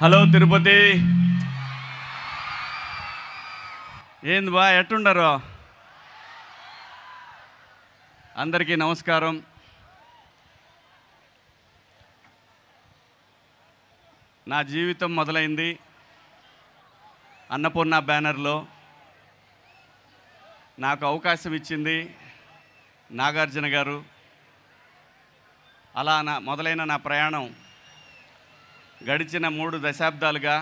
Hello Tirupati, ఏంది బా ఎట్టుండరు? అందరికీ నమస్కారం. నా జీవితం మొదలైంది అన్నపూర్ణ బ్యానర్లో. నాకు అవకాశం ఇచ్చింది నాగార్జున గారు. అలా మొదలైన నా ప్రయాణం గడిచిన 3 దశాబ్దాలుగా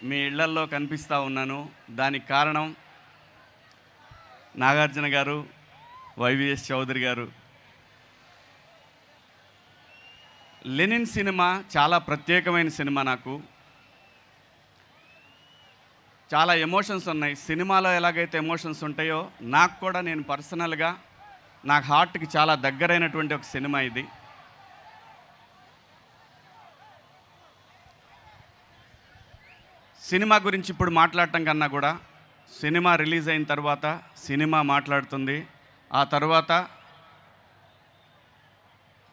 మీ ఇళ్లల్లో కనిపిస్తూ ఉన్నాను. దానికి కారణం నాగార్జున గారు, వైవిఎస్ చౌదరి గారు. లెనిన్ సినిమా చాలా ప్రత్యేకమైన సినిమా. నాకు చాలా ఎమోషన్స్ ఉన్నాయి. సినిమాలో ఎలాగైతే ఎమోషన్స్ ఉంటాయో నాకు కూడా, నేను పర్సనల్గా నాకు హార్ట్కి చాలా దగ్గరైనటువంటి ఒక సినిమా ఇది. సినిమా గురించి ఇప్పుడు మాట్లాడటం కన్నా కూడా సినిమా రిలీజ్ అయిన తర్వాత సినిమా మాట్లాడుతుంది. ఆ తర్వాత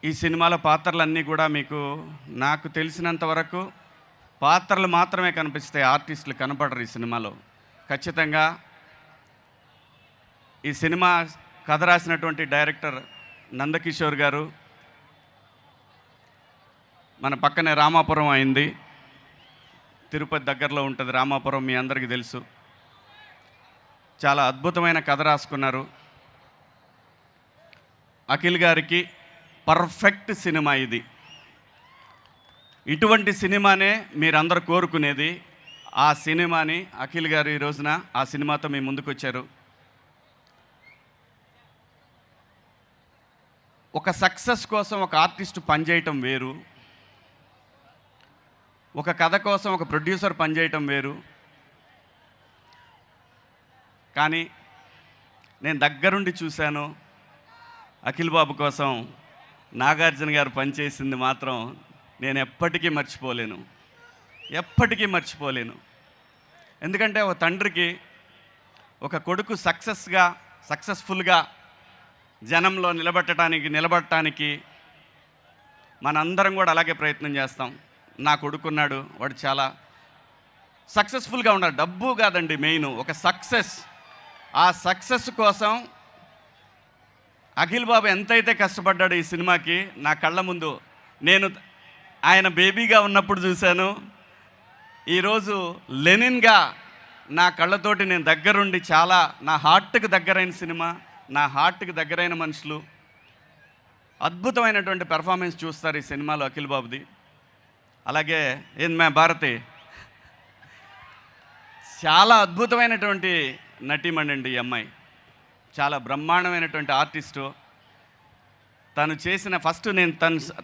ఈ సినిమాలో పాత్రలన్నీ కూడా మీకు, నాకు తెలిసినంత వరకు పాత్రలు మాత్రమే కనిపిస్తాయి, ఆర్టిస్టులు కనపడరు ఈ సినిమాలో. ఖచ్చితంగా ఈ సినిమా కథ రాసినటువంటి డైరెక్టర్ నందకిషోర్ గారు. మన పక్కనే రామాపురం అయింది, తిరుపతి దగ్గరలో ఉంటుంది రామాపురం, మీ అందరికీ తెలుసు. చాలా అద్భుతమైన కథ రాసుకున్నారు. అఖిల్ గారికి పర్ఫెక్ట్ సినిమా ఇది. ఇటువంటి సినిమానే మీరందరూ కోరుకునేది. ఆ సినిమాని అఖిల్ గారు ఈ రోజున ఆ సినిమాతో మీ ముందుకు వచ్చారు. ఒక సక్సెస్ కోసం ఒక ఆర్టిస్ట్ పనిచేయటం వేరు, ఒక కథ కోసం ఒక ప్రొడ్యూసర్ పనిచేయటం వేరు. కానీ నేను దగ్గరుండి చూశాను, అఖిల్ బాబు కోసం నాగార్జున గారు పనిచేసింది మాత్రం నేను ఎప్పటికీ మర్చిపోలేను. ఎందుకంటే ఒక తండ్రికి ఒక కొడుకు సక్సెస్ఫుల్గా జనంలో నిలబడటానికి మనందరం కూడా అలాగే ప్రయత్నం చేస్తాం. నా కొడుకున్నాడు, వాడు చాలా సక్సెస్ఫుల్గా ఉన్నాడు. డబ్బు కాదండి మెయిన్, ఒక సక్సెస్. ఆ సక్సెస్ కోసం అఖిల్ బాబు ఎంతైతే కష్టపడ్డాడు ఈ సినిమాకి, నా కళ్ళ ముందు నేను ఆయన బేబీగా ఉన్నప్పుడు చూశాను. ఈరోజు లెనిన్గా నా కళ్ళతోటి నేను దగ్గరుండి, చాలా నా హార్ట్కి దగ్గరైన సినిమా, నా హార్ట్కి దగ్గరైన మనుషులు, అద్భుతమైనటువంటి పెర్ఫార్మెన్స్ చూస్తారు ఈ సినిమాలో అఖిల్ బాబుది. అలాగే భారతి చాలా అద్భుతమైనటువంటి నటీమణి అండి. ఈ అమ్మాయి చాలా బ్రహ్మాండమైనటువంటి ఆర్టిస్టు. తను చేసిన ఫస్ట్ నేను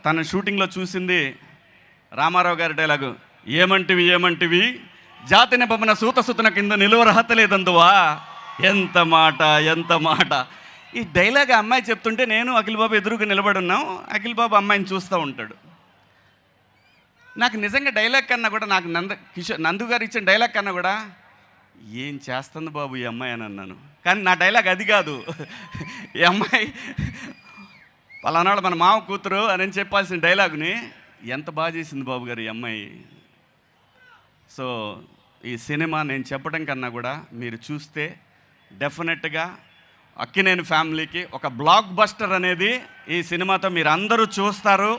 తన షూటింగ్లో చూసింది రామారావు గారి డైలాగు, ఏమంటివి జాతి నిపమన సూతసుతన కింద నిలువరహత లేదందువా. ఎంత మాట. ఈ డైలాగ్ అమ్మాయి చెప్తుంటే నేను అఖిల్ బాబు ఎదురుగా నిలబడి ఉన్నాం. అఖిల్ బాబు అమ్మాయిని చూస్తూ ఉంటాడు. నాకు నిజంగా డైలాగ్ కన్నా కూడా, నాకు నందు గారు ఇచ్చిన డైలాగ్ కన్నా కూడా, ఏం చేస్తుంది బాబు ఈ అమ్మాయి అని అన్నాను. కానీ నా డైలాగ్ అది కాదు. ఈ అమ్మాయి పలానాడు మన మామ కూతురు అని చెప్పాల్సిన డైలాగుని ఎంత బాగా చేసింది బాబు గారు ఈ అమ్మాయి. సో ఈ సినిమా నేను చెప్పడం కన్నా కూడా మీరు చూస్తే డెఫినెట్గా అక్కినేని ఫ్యామిలీకి ఒక బ్లాక్ బస్టర్ అనేది ఈ సినిమాతో మీరు అందరూ చూస్తారు.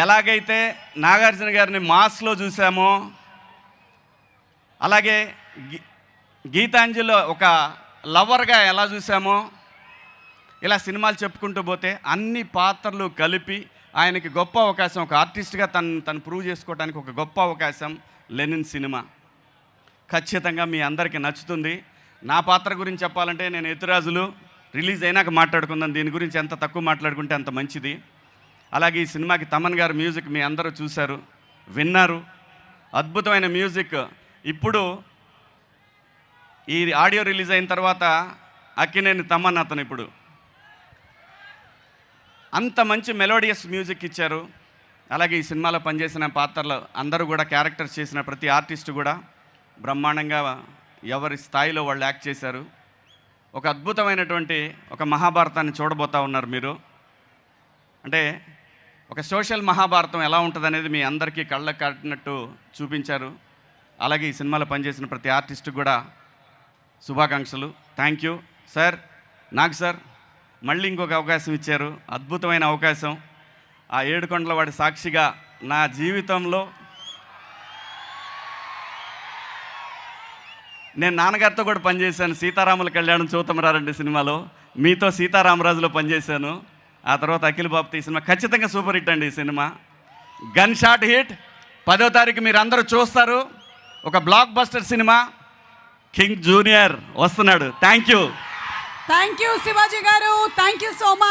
ఎలాగైతే నాగార్జున గారిని మాస్లో చూసామో, అలాగే గీతాంజలిలో ఒక లవర్గా ఎలా చూసామో, ఇలా సినిమాలు చెప్పుకుంటూ పోతే అన్ని పాత్రలు కలిపి ఆయనకి గొప్ప అవకాశం, ఒక ఆర్టిస్ట్గా తను ప్రూవ్ చేసుకోవడానికి ఒక గొప్ప అవకాశం లెనిన్ సినిమా. ఖచ్చితంగా మీ అందరికీ నచ్చుతుంది. నా పాత్ర గురించి చెప్పాలంటే, నేను ఎత్తురాజులు రిలీజ్ అయినాక మాట్లాడుకుందాం, దీని గురించి ఎంత తక్కువ మాట్లాడుకుంటే అంత మంచిది. అలాగే ఈ సినిమాకి తమన్ గారు మ్యూజిక్ మీ అందరూ చూశారు, విన్నారు. అద్భుతమైన మ్యూజిక్. ఇప్పుడు ఈ ఆడియో రిలీజ్ అయిన తర్వాత అక్కినేని తమన్ అతను ఇప్పుడు అంత మంచి మెలోడియస్ మ్యూజిక్ ఇచ్చారు. అలాగే ఈ సినిమాలో పనిచేసిన పాత్రలు అందరూ కూడా, క్యారెక్టర్స్ చేసిన ప్రతి ఆర్టిస్టు కూడా బ్రహ్మాండంగా ఎవరి స్థాయిలో వాళ్ళు యాక్ట్ చేశారు. ఒక అద్భుతమైనటువంటి ఒక మహాభారతాన్ని చూడబోతూ ఉన్నారు మీరు. అంటే ఒక సోషల్ మహాభారతం ఎలా ఉంటుందనేది మీ అందరికీ కళ్ళకు కట్టినట్టు చూపించారు. అలాగే ఈ సినిమాలో పనిచేసిన ప్రతి ఆర్టిస్ట్కి కూడా శుభాకాంక్షలు. Thank you sir. నాకు సార్ మళ్ళీ ఇంకొక అవకాశం ఇచ్చారు, అద్భుతమైన అవకాశం. ఆ ఏడుకొండల వాడి సాక్షిగా నా జీవితంలో నేను నాన్నగారితో కూడా పనిచేశాను. సీతారాముల కళ్యాణం చూతమరారండి సినిమాలో మీతో సీతారామరాజులో పనిచేశాను. ఆ తర్వాత అఖిల్ బాబుతో ఈ సినిమా ఖచ్చితంగా సూపర్ హిట్ అండి. ఈ సినిమా గన్ షాట్ హిట్. 10వ తారీఖు మీరు అందరూ చూస్తారు. ఒక block buster cinema. King junior వస్తున్నాడు. థ్యాంక్ యూ శివాజీ గారు. Thank you so much.